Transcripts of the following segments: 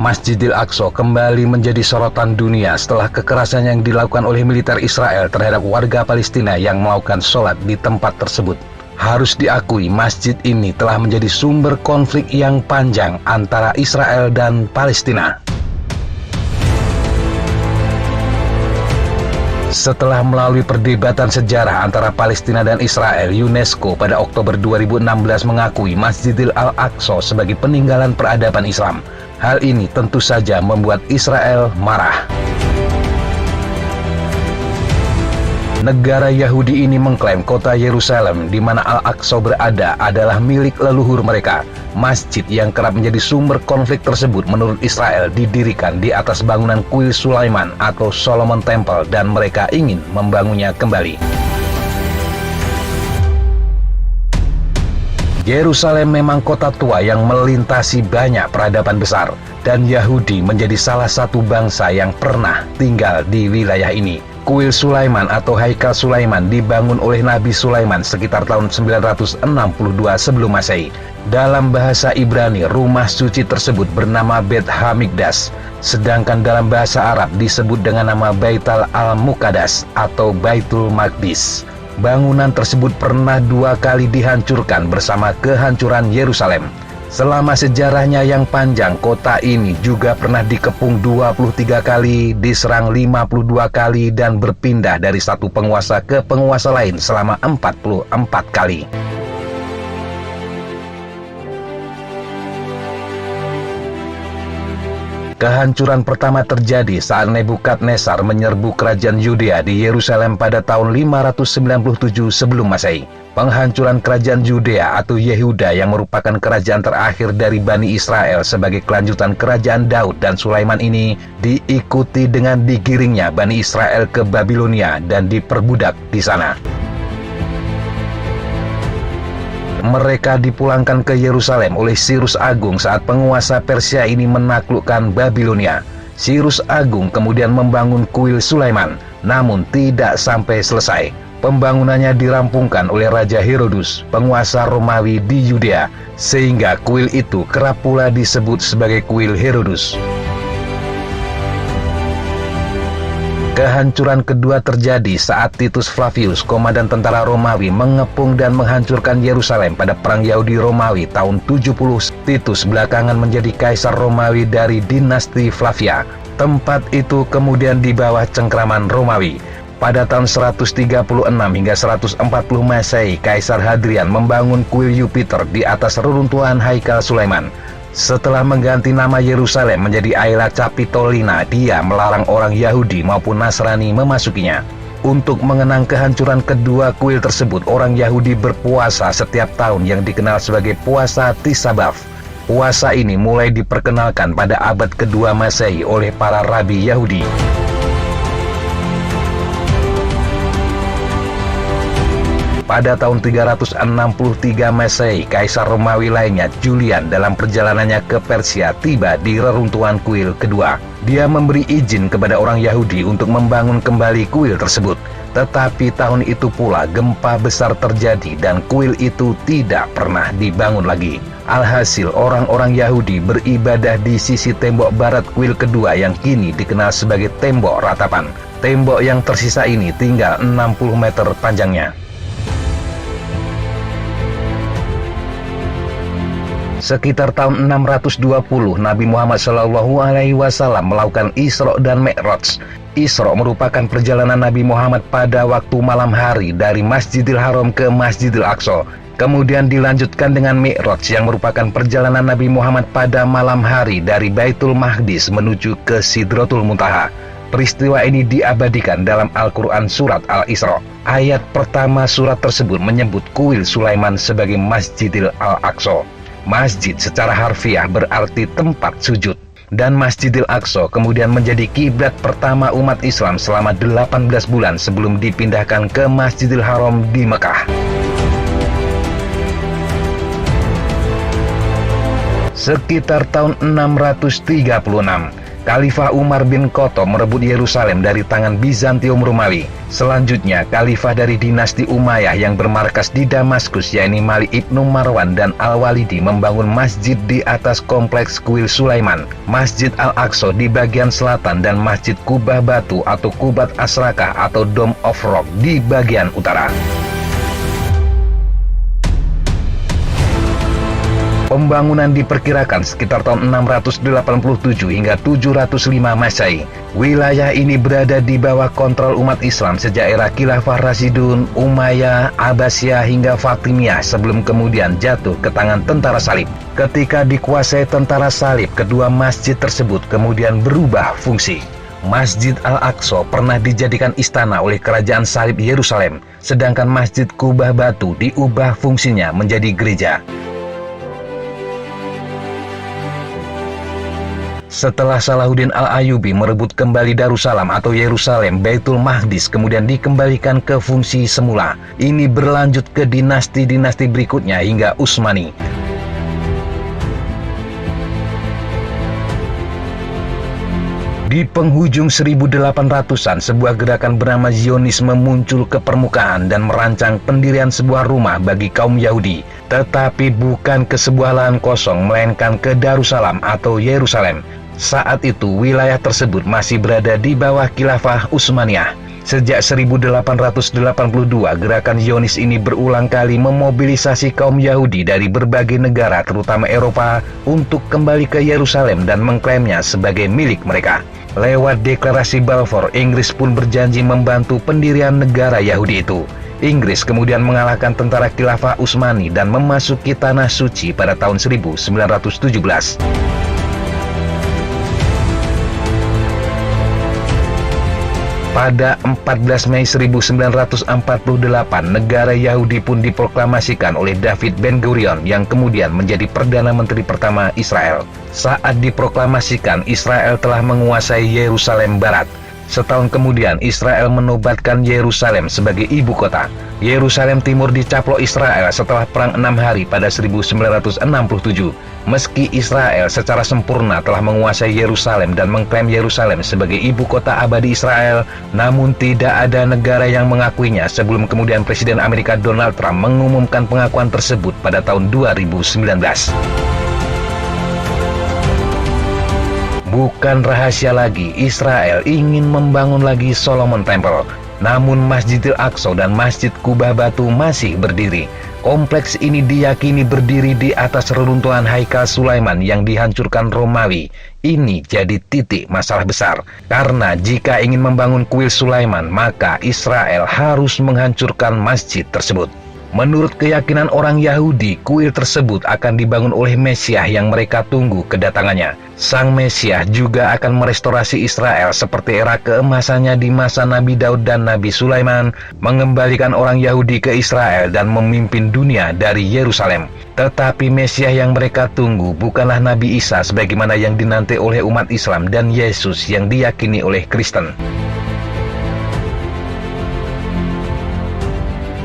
Masjidil Aqsa kembali menjadi sorotan dunia setelah kekerasan yang dilakukan oleh militer Israel terhadap warga Palestina yang melakukan sholat di tempat tersebut. Harus diakui, masjid ini telah menjadi sumber konflik yang panjang antara Israel dan Palestina. Setelah melalui perdebatan sejarah antara Palestina dan Israel, UNESCO pada Oktober 2016 mengakui Masjidil Al-Aqsa sebagai peninggalan peradaban Islam. Hal ini tentu saja membuat Israel marah. Negara Yahudi ini mengklaim kota Yerusalem di mana Al-Aqsa berada adalah milik leluhur mereka. Masjid yang kerap menjadi sumber konflik tersebut menurut Israel didirikan di atas bangunan kuil Sulaiman atau Solomon Temple dan mereka ingin membangunnya kembali. Yerusalem memang kota tua yang melintasi banyak peradaban besar dan Yahudi menjadi salah satu bangsa yang pernah tinggal di wilayah ini. Kuil Sulaiman atau Haikal Sulaiman dibangun oleh Nabi Sulaiman sekitar tahun 962 sebelum Masehi. Dalam bahasa Ibrani, rumah suci tersebut bernama Bet HaMikdash, sedangkan dalam bahasa Arab disebut dengan nama Baitul Al-Muqaddas atau Baitul Maqdis. Bangunan tersebut pernah 2 kali dihancurkan bersama kehancuran Yerusalem. Selama sejarahnya yang panjang, kota ini juga pernah dikepung 23 kali, diserang 52 kali, dan berpindah dari satu penguasa ke penguasa lain selama 44 kali. Kehancuran pertama terjadi saat Nebukadnezar menyerbu kerajaan Yudea di Yerusalem pada tahun 597 sebelum Masehi. Penghancuran kerajaan Yudea atau Yehuda yang merupakan kerajaan terakhir dari Bani Israel sebagai kelanjutan kerajaan Daud dan Sulaiman ini diikuti dengan digiringnya Bani Israel ke Babilonia dan diperbudak di sana. Mereka dipulangkan ke Yerusalem oleh Cyrus Agung saat penguasa Persia ini menaklukkan Babilonia. Cyrus Agung kemudian membangun kuil Sulaiman, namun tidak sampai selesai. Pembangunannya dirampungkan oleh Raja Herodus, penguasa Romawi di Yudea, sehingga kuil itu kerap pula disebut sebagai kuil Herodus. Kehancuran kedua terjadi saat Titus Flavius, komandan tentara Romawi, mengepung dan menghancurkan Yerusalem pada Perang Yahudi-Romawi tahun 70. Titus belakangan menjadi kaisar Romawi dari dinasti Flavia. Tempat itu kemudian di bawah cengkraman Romawi. Pada tahun 136 hingga 140 Masehi, Kaisar Hadrian membangun kuil Jupiter di atas reruntuhan Haikal Sulaiman. Setelah mengganti nama Yerusalem menjadi Aelia Capitolina, dia melarang orang Yahudi maupun Nasrani memasukinya. Untuk mengenang kehancuran kedua kuil tersebut, orang Yahudi berpuasa setiap tahun yang dikenal sebagai puasa Tisha B'Av. Puasa ini mulai diperkenalkan pada abad kedua Masehi oleh para rabi Yahudi. Pada tahun 363 Masehi, Kaisar Romawi lainnya, Julian, dalam perjalanannya ke Persia tiba di reruntuhan kuil kedua. Dia memberi izin kepada orang Yahudi untuk membangun kembali kuil tersebut. Tetapi tahun itu pula gempa besar terjadi dan kuil itu tidak pernah dibangun lagi. Alhasil, orang-orang Yahudi beribadah di sisi tembok barat kuil kedua yang kini dikenal sebagai tembok ratapan. Tembok yang tersisa ini tinggal 60 meter panjangnya. Sekitar tahun 620, Nabi Muhammad SAW melakukan Isra dan Mi'raj. Isra merupakan perjalanan Nabi Muhammad pada waktu malam hari dari Masjidil Haram ke Masjidil Aqsa. Kemudian dilanjutkan dengan Mi'raj yang merupakan perjalanan Nabi Muhammad pada malam hari dari Baitul Maqdis menuju ke Sidratul Muntaha. Peristiwa ini diabadikan dalam Al-Quran Surat Al-Isra. Ayat pertama surat tersebut menyebut kuil Sulaiman sebagai Masjidil Al-Aqsa. Masjid secara harfiah berarti tempat sujud. Dan Masjidil Aqsa kemudian menjadi kiblat pertama umat Islam selama 18 bulan sebelum dipindahkan ke Masjidil Haram di Mekah. Sekitar tahun 636, Khalifah Umar bin Khattab merebut Yerusalem dari tangan Bizantium Romawi. Selanjutnya, Khalifah dari dinasti Umayyah yang bermarkas di Damaskus, yakni Malik ibnu Marwan dan Al-Walidi, membangun masjid di atas kompleks kuil Sulaiman, Masjid Al-Aqsa di bagian selatan, dan Masjid Kubah Batu atau Kubat Asrakah atau Dome of Rock di bagian utara. Pembangunan diperkirakan sekitar tahun 687 hingga 705 Masehi. Wilayah ini berada di bawah kontrol umat Islam sejak era Khilafah Rasyidun, Umayyah, Abbasiyah hingga Fatimiyah sebelum kemudian jatuh ke tangan tentara salib. Ketika dikuasai tentara salib, kedua masjid tersebut kemudian berubah fungsi. Masjid Al-Aqsa pernah dijadikan istana oleh kerajaan salib Yerusalem, sedangkan Masjid Kubah Batu diubah fungsinya menjadi gereja. Setelah Salahuddin Al-Ayyubi merebut kembali Darussalam atau Yerusalem, Baitul Maqdis kemudian dikembalikan ke fungsi semula. Ini berlanjut ke dinasti-dinasti berikutnya hingga Utsmani. Di penghujung 1800-an, sebuah gerakan bernama Zionisme muncul ke permukaan dan merancang pendirian sebuah rumah bagi kaum Yahudi. Tetapi bukan ke sebuah lahan kosong, melainkan ke Darussalam atau Yerusalem. Saat itu, wilayah tersebut masih berada di bawah Khilafah Utsmaniyah. Sejak 1882, gerakan Zionis ini berulang kali memobilisasi kaum Yahudi dari berbagai negara, terutama Eropa, untuk kembali ke Yerusalem dan mengklaimnya sebagai milik mereka. Lewat deklarasi Balfour, Inggris pun berjanji membantu pendirian negara Yahudi itu. Inggris kemudian mengalahkan tentara Khilafah Utsmani dan memasuki Tanah Suci pada tahun 1917. Pada 14 Mei 1948, negara Yahudi pun diproklamasikan oleh David Ben-Gurion yang kemudian menjadi Perdana Menteri pertama Israel. Saat diproklamasikan, Israel telah menguasai Yerusalem Barat. Setahun kemudian, Israel menobatkan Yerusalem sebagai ibu kota. Yerusalem Timur dicaplok Israel setelah Perang 6 Hari pada 1967. Meski Israel secara sempurna telah menguasai Yerusalem dan mengklaim Yerusalem sebagai ibu kota abadi Israel, namun tidak ada negara yang mengakuinya sebelum kemudian Presiden Amerika Donald Trump mengumumkan pengakuan tersebut pada tahun 2019. Bukan rahasia lagi, Israel ingin membangun lagi Solomon Temple. Namun Masjidil Aqsa dan Masjid Kubah Batu masih berdiri. Kompleks ini diyakini berdiri di atas reruntuhan Haikal Sulaiman yang dihancurkan Romawi. Ini jadi titik masalah besar. Karena jika ingin membangun kuil Sulaiman, maka Israel harus menghancurkan masjid tersebut. Menurut keyakinan orang Yahudi, kuil tersebut akan dibangun oleh Mesias yang mereka tunggu kedatangannya. Sang Mesias juga akan merestorasi Israel seperti era keemasannya di masa Nabi Daud dan Nabi Sulaiman, mengembalikan orang Yahudi ke Israel dan memimpin dunia dari Yerusalem. Tetapi Mesias yang mereka tunggu bukanlah Nabi Isa sebagaimana yang dinanti oleh umat Islam dan Yesus yang diyakini oleh Kristen.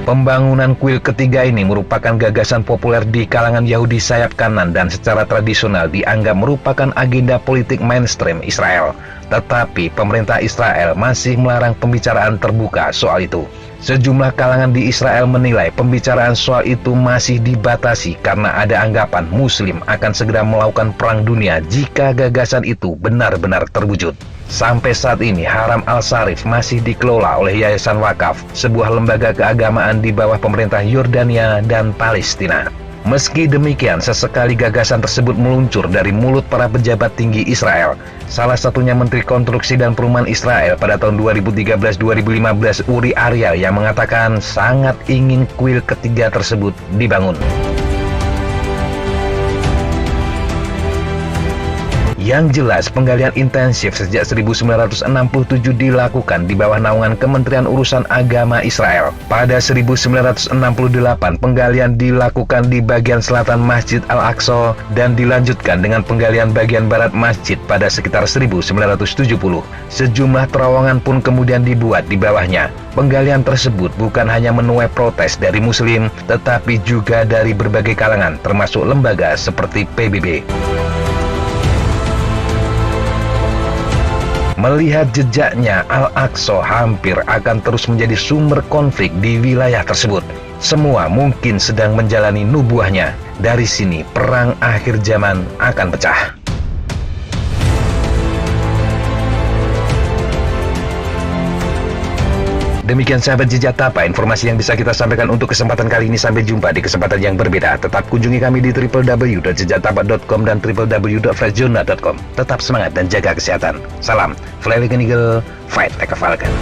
Pembangunan kuil ketiga ini merupakan gagasan populer di kalangan Yahudi sayap kanan dan secara tradisional dianggap merupakan agenda politik mainstream Israel. Tetapi pemerintah Israel masih melarang pembicaraan terbuka soal itu. Sejumlah kalangan di Israel menilai pembicaraan soal itu masih dibatasi karena ada anggapan Muslim akan segera melakukan perang dunia jika gagasan itu benar-benar terwujud. Sampai saat ini, Haram Al-Sharif masih dikelola oleh Yayasan Wakaf, sebuah lembaga keagamaan di bawah pemerintah Yordania dan Palestina. Meski demikian, sesekali gagasan tersebut meluncur dari mulut para pejabat tinggi Israel. Salah satunya Menteri Konstruksi dan Perumahan Israel pada tahun 2013-2015, Uri Ariel, yang mengatakan sangat ingin kuil ketiga tersebut dibangun. Yang jelas, penggalian intensif sejak 1967 dilakukan di bawah naungan Kementerian Urusan Agama Israel. Pada 1968, penggalian dilakukan di bagian selatan Masjid Al-Aqsa dan dilanjutkan dengan penggalian bagian barat masjid pada sekitar 1970. Sejumlah terowongan pun kemudian dibuat di bawahnya. Penggalian tersebut bukan hanya menuai protes dari Muslim, tetapi juga dari berbagai kalangan, termasuk lembaga seperti PBB. Melihat jejaknya, Al-Aqsa hampir akan terus menjadi sumber konflik di wilayah tersebut. Semua mungkin sedang menjalani nubuahnya. Dari sini, perang akhir zaman akan pecah. Demikian sahabat Jejak Tapa, informasi yang bisa kita sampaikan untuk kesempatan kali ini. Sampai jumpa di kesempatan yang berbeda. Tetap kunjungi kami di www.jejaktapa.com dan www.freshjournal.com. Tetap semangat dan jaga kesehatan. Salam, fly like an eagle, fight like a falcon.